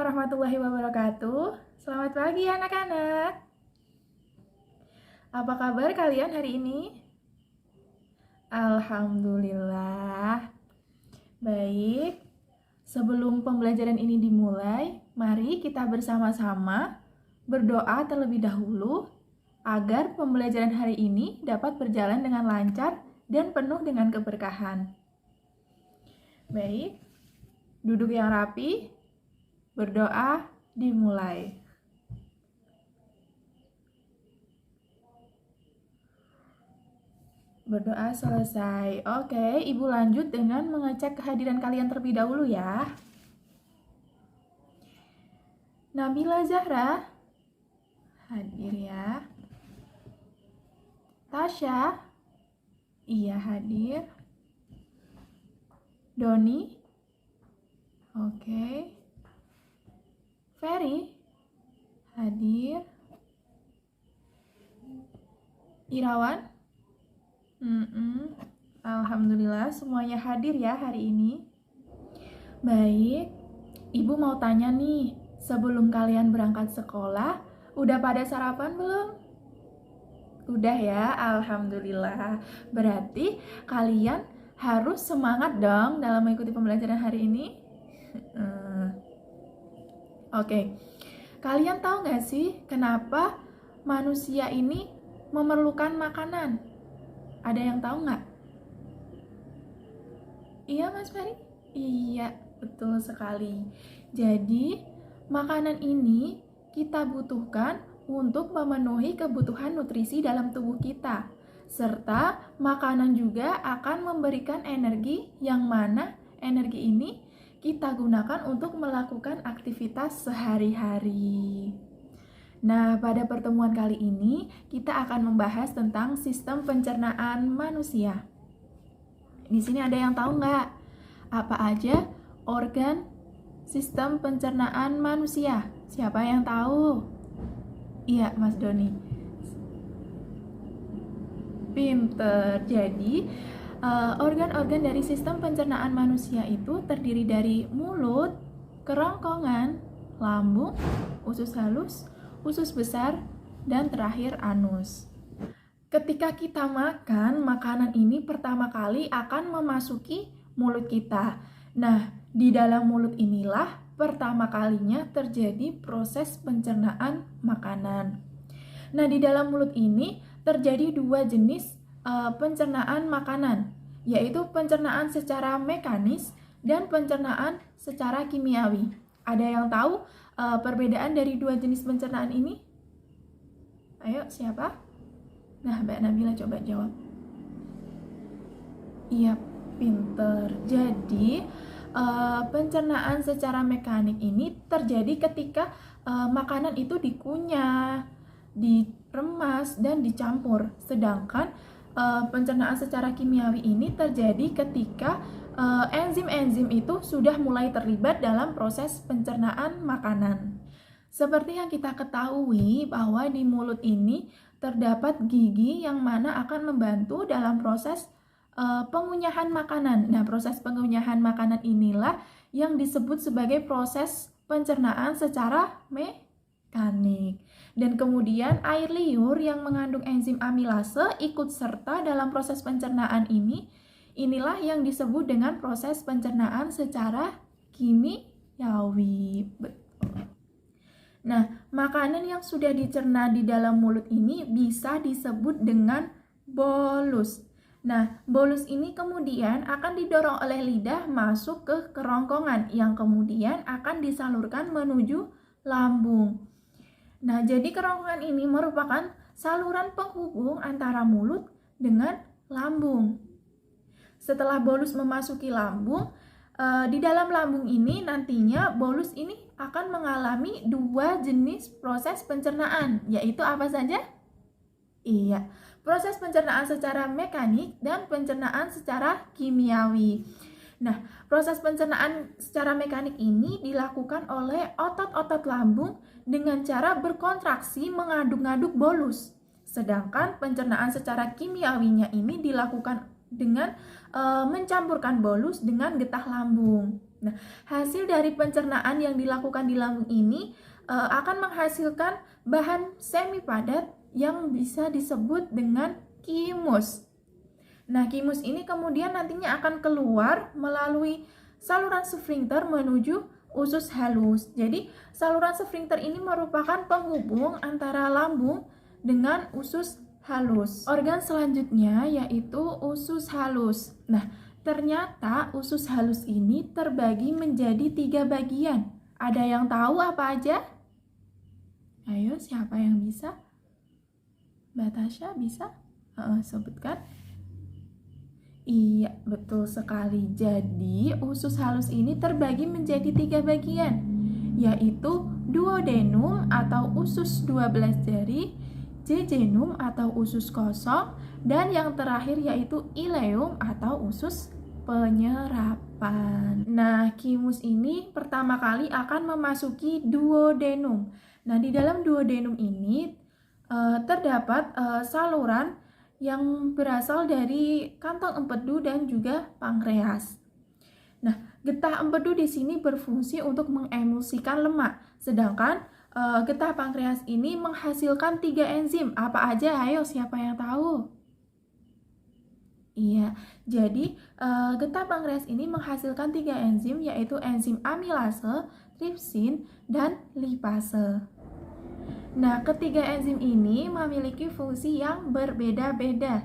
warahmatullahi wabarakatuh. Selamat pagi anak-anak. Apa kabar kalian hari ini? Alhamdulillah. Baik. Sebelum pembelajaran ini dimulai, mari kita bersama-sama berdoa terlebih dahulu agar pembelajaran hari ini dapat berjalan dengan lancar dan penuh dengan keberkahan. Baik. Duduk yang rapi. Berdoa dimulai. Berdoa selesai. Oke, Ibu lanjut dengan mengecek kehadiran kalian terlebih dahulu ya. Nabila Zahra hadir ya. Tasya, iya hadir. Doni, oke. Ferry hadir. Irawan, Alhamdulillah semuanya hadir ya hari ini. Baik, Ibu mau tanya nih, sebelum kalian berangkat sekolah, udah pada sarapan belum? Udah ya, Alhamdulillah. Berarti kalian harus semangat dong dalam mengikuti pembelajaran hari ini. Oke, kalian tahu nggak sih kenapa manusia ini memerlukan makanan? Ada yang tahu nggak? Iya Mas Ferry? Iya, betul sekali. Jadi, makanan ini kita butuhkan untuk memenuhi kebutuhan nutrisi dalam tubuh kita. Serta makanan juga akan memberikan energi yang mana energi ini kita gunakan untuk melakukan aktivitas sehari-hari. Nah, pada pertemuan kali ini kita akan membahas tentang sistem pencernaan manusia. Di sini ada yang tahu nggak? Apa aja organ sistem pencernaan manusia? Siapa yang tahu? Iya, Mas Doni. Pinter. Jadi, organ-organ dari sistem pencernaan manusia itu terdiri dari mulut, kerongkongan, lambung, usus halus, usus besar, dan terakhir anus. Ketika kita makan, makanan ini pertama kali akan memasuki mulut kita. Nah, di dalam mulut inilah pertama kalinya terjadi proses pencernaan makanan. Nah, di dalam mulut ini terjadi dua jenis pencernaan makanan, yaitu pencernaan secara mekanis dan pencernaan secara kimiawi. Ada yang tahu perbedaan dari dua jenis pencernaan ini? Ayo, siapa? Nah, Mbak Nabila coba jawab. Iya, pinter. Jadi, pencernaan secara mekanik ini terjadi ketika makanan itu dikunyah, diremas, dan dicampur. Sedangkan pencernaan secara kimiawi ini terjadi ketika enzim-enzim itu sudah mulai terlibat dalam proses pencernaan makanan. Seperti yang kita ketahui bahwa di mulut ini terdapat gigi yang mana akan membantu dalam proses pengunyahan makanan. Nah, proses pengunyahan makanan inilah yang disebut sebagai proses pencernaan secara mekanik. Dan kemudian air liur yang mengandung enzim amilase ikut serta dalam proses pencernaan ini. Inilah yang disebut dengan proses pencernaan secara kimiawi. Betul. Nah, makanan yang sudah dicerna di dalam mulut ini bisa disebut dengan bolus. Nah, bolus ini kemudian akan didorong oleh lidah masuk ke kerongkongan yang kemudian akan disalurkan menuju lambung. Nah, jadi kerongkongan ini merupakan saluran penghubung antara mulut dengan lambung. Setelah bolus memasuki lambung, di dalam lambung ini nantinya bolus ini akan mengalami dua jenis proses pencernaan, yaitu apa saja? Iya, proses pencernaan secara mekanik dan pencernaan secara kimiawi. Nah, proses pencernaan secara mekanik ini dilakukan oleh otot-otot lambung dengan cara berkontraksi mengaduk-ngaduk bolus. Sedangkan pencernaan secara kimiawinya ini dilakukan dengan mencampurkan bolus dengan getah lambung. Nah, hasil dari pencernaan yang dilakukan di lambung ini akan menghasilkan bahan semi padat yang bisa disebut dengan kimus. Nah, kimus ini kemudian nantinya akan keluar melalui saluran sfinkter menuju usus halus. Jadi, saluran sfinkter ini merupakan penghubung antara lambung dengan usus halus. Organ selanjutnya yaitu usus halus. Nah, ternyata usus halus ini terbagi menjadi 3 bagian. Ada yang tahu apa aja? Ayo, siapa yang bisa? Mbak Tasya bisa? Sebutkan. Iya, betul sekali. Jadi, usus halus ini terbagi menjadi 3 bagian, yaitu duodenum atau usus 12 jari, jejunum atau usus kosong, dan yang terakhir yaitu ileum atau usus penyerapan. Nah, kimus ini pertama kali akan memasuki duodenum. Nah, di dalam duodenum ini terdapat saluran yang berasal dari kantong empedu dan juga pankreas. Nah, getah empedu di sini berfungsi untuk mengemulsikan lemak, sedangkan getah pankreas ini menghasilkan 3 enzim. Apa aja? Ayo, siapa yang tahu? Iya, jadi getah pankreas ini menghasilkan 3 enzim, yaitu enzim amilase, tripsin, dan lipase. Nah, ketiga enzim ini memiliki fungsi yang berbeda-beda.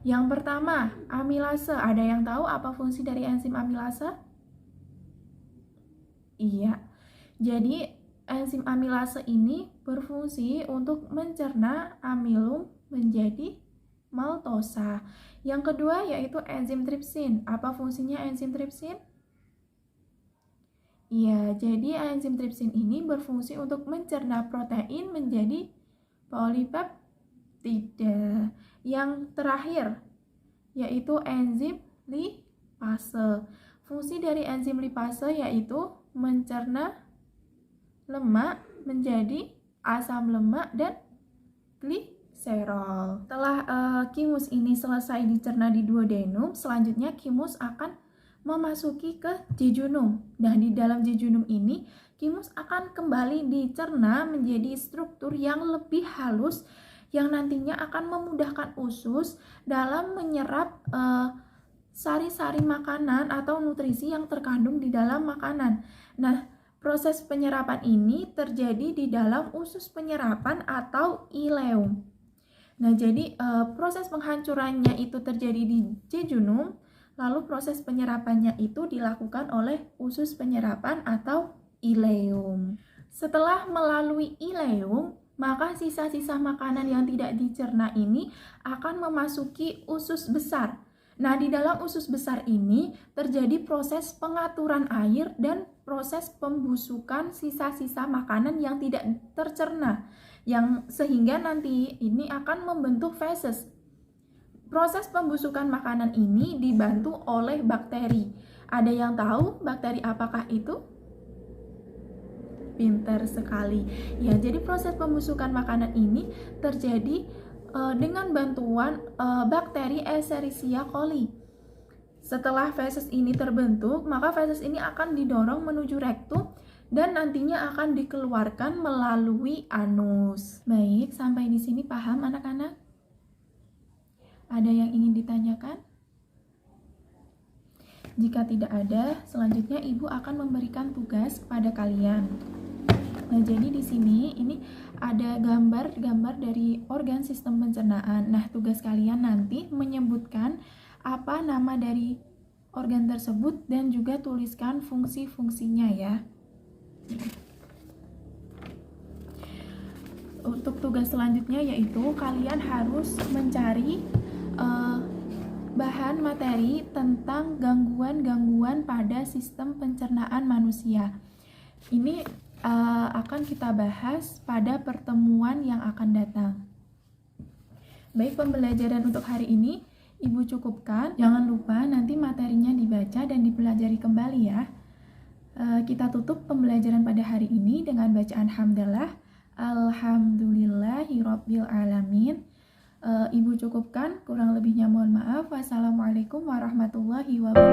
Yang pertama, amilase. Ada yang tahu apa fungsi dari enzim amilase? Iya. Jadi, enzim amilase ini berfungsi untuk mencerna amilum menjadi maltosa. Yang kedua yaitu enzim tripsin. Apa fungsinya enzim tripsin? Iya, jadi enzim tripsin ini berfungsi untuk mencerna protein menjadi polipeptida. Yang terakhir yaitu enzim lipase. Fungsi dari enzim lipase yaitu mencerna lemak menjadi asam lemak dan gliserol. Setelah kimus ini selesai dicerna di duodenum, selanjutnya kimus akan memasuki ke jejunum. Nah, di dalam jejunum ini kimus akan kembali dicerna menjadi struktur yang lebih halus yang nantinya akan memudahkan usus dalam menyerap sari-sari makanan atau nutrisi yang terkandung di dalam makanan. Nah, proses penyerapan ini terjadi di dalam usus penyerapan atau ileum. Nah, jadi proses penghancurannya itu terjadi di jejunum, lalu proses penyerapannya itu dilakukan oleh usus penyerapan atau ileum. Setelah melalui ileum, maka sisa-sisa makanan yang tidak dicerna ini akan memasuki usus besar. Nah, di dalam usus besar ini terjadi proses pengaturan air dan proses pembusukan sisa-sisa makanan yang tidak tercerna, yang sehingga nanti ini akan membentuk feses. Proses pembusukan makanan ini dibantu oleh bakteri. Ada yang tahu bakteri apakah itu? Pintar sekali. Ya, jadi proses pembusukan makanan ini terjadi dengan bantuan bakteri Escherichia coli. Setelah feses ini terbentuk, maka feses ini akan didorong menuju rektum dan nantinya akan dikeluarkan melalui anus. Baik, sampai di sini paham anak-anak? Ada yang ingin ditanyakan? Jika tidak ada, selanjutnya Ibu akan memberikan tugas kepada kalian. Nah, jadi di sini ini ada gambar dari organ sistem pencernaan. Nah, tugas kalian nanti menyebutkan apa nama dari organ tersebut dan juga tuliskan fungsi-fungsinya ya. Untuk tugas selanjutnya yaitu kalian harus mencari bahan materi tentang gangguan-gangguan pada sistem pencernaan manusia. Ini akan kita bahas pada pertemuan yang akan datang. Baik, pembelajaran untuk hari ini Ibu cukupkan. Jangan lupa nanti materinya dibaca dan dipelajari kembali ya. Kita tutup pembelajaran pada hari ini dengan bacaan hamdalah. Alhamdulillahirabbil alamin. Ibu cukupkan, kurang lebihnya mohon maaf. Wassalamualaikum warahmatullahi wabarakatuh.